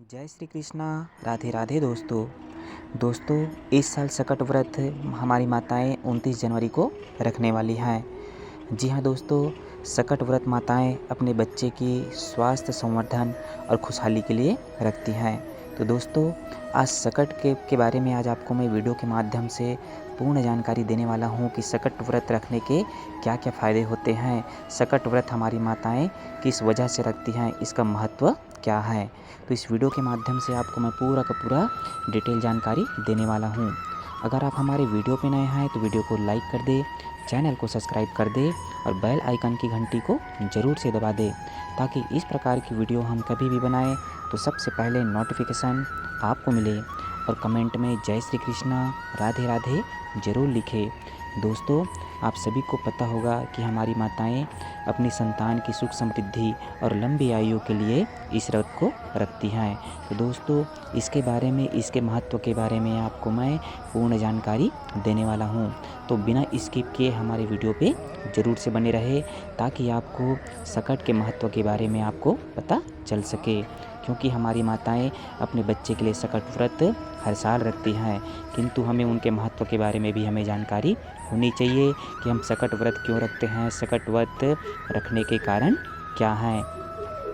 जय श्री कृष्णा। राधे राधे दोस्तों इस साल सकट व्रत हमारी माताएं 29 जनवरी को रखने वाली हैं। जी हाँ दोस्तों, सकट व्रत माताएं अपने बच्चे की स्वास्थ्य संवर्धन और खुशहाली के लिए रखती हैं। तो दोस्तों आज सकट के बारे में आज आपको मैं वीडियो के माध्यम से पूर्ण जानकारी देने वाला हूँ कि सकट व्रत रखने के क्या क्या फ़ायदे होते हैं, सकट व्रत हमारी माताएं किस वजह से रखती हैं, इसका महत्व क्या है। तो इस वीडियो के माध्यम से आपको मैं पूरा का पूरा डिटेल जानकारी देने वाला हूँ। अगर आप हमारे वीडियो पे नए हैं तो वीडियो को लाइक कर दे, चैनल को सब्सक्राइब कर दे और बेल आइकन की घंटी को ज़रूर से दबा दे, ताकि इस प्रकार की वीडियो हम कभी भी बनाएं तो सबसे पहले नोटिफिकेशन आपको मिले। और कमेंट में जय श्री कृष्णा राधे राधे ज़रूर लिखें। दोस्तों आप सभी को पता होगा कि हमारी माताएं अपनी संतान की सुख समृद्धि और लंबी आयु के लिए इस व्रत को रखती हैं। तो दोस्तों इसके बारे में, इसके महत्व के बारे में आपको मैं पूर्ण जानकारी देने वाला हूं। तो बिना स्किप किए हमारे वीडियो पे ज़रूर से बने रहे, ताकि आपको सकट के महत्व के बारे में आपको पता चल सके। क्योंकि हमारी माताएं अपने बच्चे के लिए सकट व्रत हर साल रखती हैं, किंतु हमें उनके महत्व के बारे में भी हमें जानकारी होनी चाहिए कि हम सकट व्रत क्यों रखते हैं, सकट व्रत रखने के कारण क्या हैं।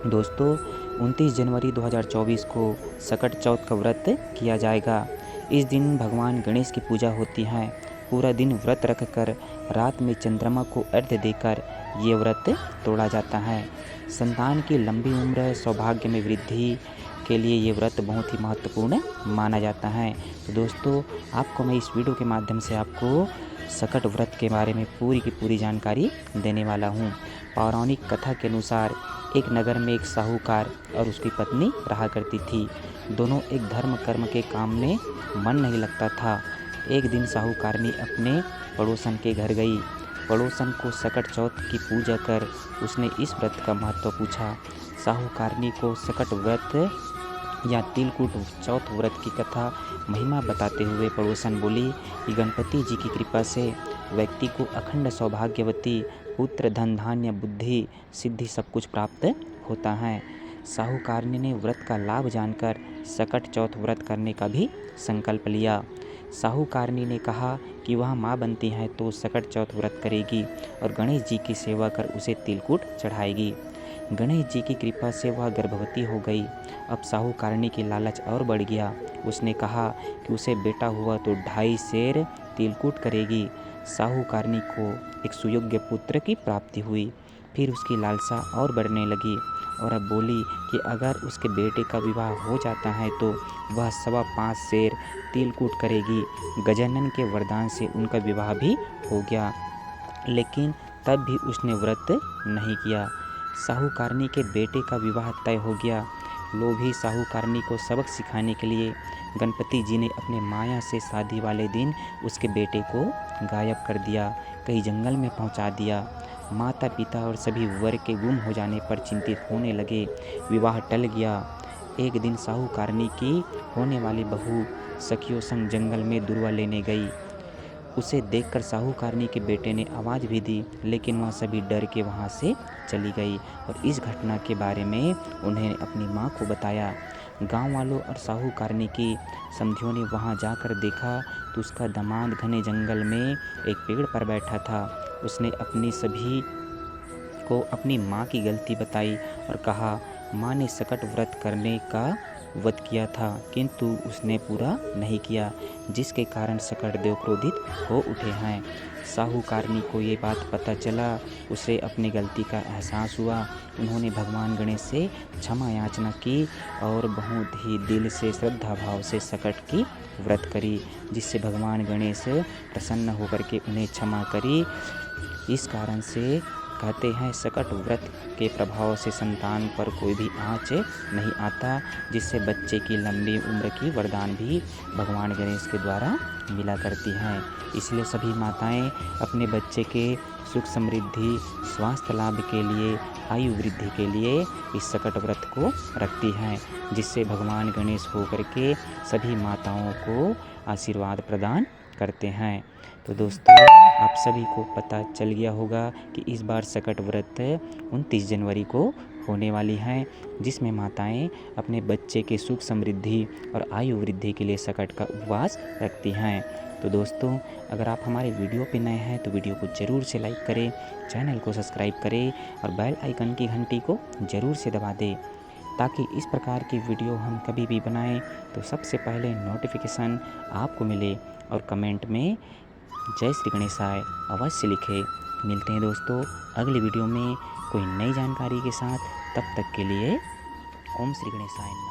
दोस्तों 29 जनवरी 2024 को सकट चौथ का व्रत किया जाएगा। इस दिन भगवान गणेश की पूजा होती है। पूरा दिन व्रत रखकर रात में चंद्रमा को अर्घ्य देकर ये व्रत तोड़ा जाता है। संतान की लंबी उम्र, सौभाग्य में वृद्धि के लिए ये व्रत बहुत ही महत्वपूर्ण माना जाता है। तो दोस्तों आपको मैं इस वीडियो के माध्यम से आपको सकट व्रत के बारे में पूरी की पूरी जानकारी देने वाला हूँ। पौराणिक कथा के अनुसार एक नगर में एक साहूकार और उसकी पत्नी रहा करती थी। दोनों एक धर्म कर्म के काम में मन नहीं लगता था। एक दिन साहूकारनी अपने पड़ोसन के घर गई। पड़ोसन को सकट चौथ की पूजा कर उसने इस व्रत का महत्व पूछा। साहूकारनी को सकट व्रत या तिलकुट चौथ व्रत की कथा महिमा बताते हुए पड़ोसन बोली कि गणपति जी की कृपा से व्यक्ति को अखंड सौभाग्यवती, पुत्र, धन, धान्य, बुद्धि, सिद्धि सब कुछ प्राप्त होता है। साहूकारनी ने व्रत का लाभ जानकर सकट चौथ व्रत करने का भी संकल्प लिया। साहूकारनी ने कहा कि वह माँ बनती है तो सकट चौथ व्रत करेगी और गणेश जी की सेवा कर उसे तिलकुट चढ़ाएगी। गणेश जी की कृपा से वह गर्भवती हो गई। अब साहूकारनी की लालच और बढ़ गया। उसने कहा कि उसे बेटा हुआ तो 2.5 सेर तिलकुट करेगी। साहूकारनी को एक सुयोग्य पुत्र की प्राप्ति हुई। फिर उसकी लालसा और बढ़ने लगी और अब बोली कि अगर उसके बेटे का विवाह हो जाता है तो वह 5.25 सेर तिलकुट करेगी। गजानन के वरदान से उनका विवाह भी हो गया, लेकिन तब भी उसने व्रत नहीं किया। साहूकारनी के बेटे का विवाह तय हो गया। लोभी साहूकारनी को सबक सिखाने के लिए गणपति जी ने अपने माया से शादी वाले दिन उसके बेटे को गायब कर दिया, कहीं जंगल में पहुंचा दिया। माता पिता और सभी वर के गुम हो जाने पर चिंतित होने लगे। विवाह टल गया। एक दिन साहूकारनी की होने वाली बहू सखियों संग जंगल में दुर्वा लेने गई। उसे देखकर साहूकारनी के बेटे ने आवाज़ भी दी, लेकिन वह सभी डर के वहाँ से चली गई और इस घटना के बारे में उन्हें अपनी माँ को बताया। गांव वालों और साहूकारनी की समधियों ने वहाँ जाकर देखा तो उसका दामाद घने जंगल में एक पेड़ पर बैठा था। उसने अपनी सभी को अपनी माँ की गलती बताई और कहा, माँ ने सकट व्रत करने का वध किया था, किंतु उसने पूरा नहीं किया, जिसके कारण सकट देव क्रोधित हो उठे हैं। साहूकारनी को ये बात पता चला। उसे अपनी गलती का एहसास हुआ। उन्होंने भगवान गणेश से क्षमा याचना की और बहुत ही दिल से श्रद्धा भाव से सकट की व्रत करी, जिससे भगवान गणेश प्रसन्न होकर के उन्हें क्षमा करी। इस कारण से कहते हैं सकट व्रत के प्रभाव से संतान पर कोई भी आँच नहीं आता, जिससे बच्चे की लंबी उम्र की वरदान भी भगवान गणेश के द्वारा मिला करती हैं। इसलिए सभी माताएं अपने बच्चे के सुख समृद्धि, स्वास्थ्य लाभ के लिए, आयु वृद्धि के लिए इस सकट व्रत को रखती हैं, जिससे भगवान गणेश होकर के सभी माताओं को आशीर्वाद प्रदान करते हैं। तो दोस्तों आप सभी को पता चल गया होगा कि इस बार सकट व्रत 29 जनवरी को होने वाली हैं, जिसमें माताएं अपने बच्चे के सुख समृद्धि और आयु वृद्धि के लिए सकट का उपवास रखती हैं। तो दोस्तों, अगर आप हमारे वीडियो पे नए हैं तो वीडियो को ज़रूर से लाइक करें, चैनल को सब्सक्राइब करें और बेल आइकन की घंटी को ज़रूर से दबा दें, ताकि इस प्रकार की वीडियो हम कभी भी बनाएं तो सबसे पहले नोटिफिकेशन आपको मिले। और कमेंट में जय श्री गणेशाय अवश्य लिखें। मिलते हैं दोस्तों अगली वीडियो में कोई नई जानकारी के साथ। तब तक के लिए ओम श्री गणेशाय नमः।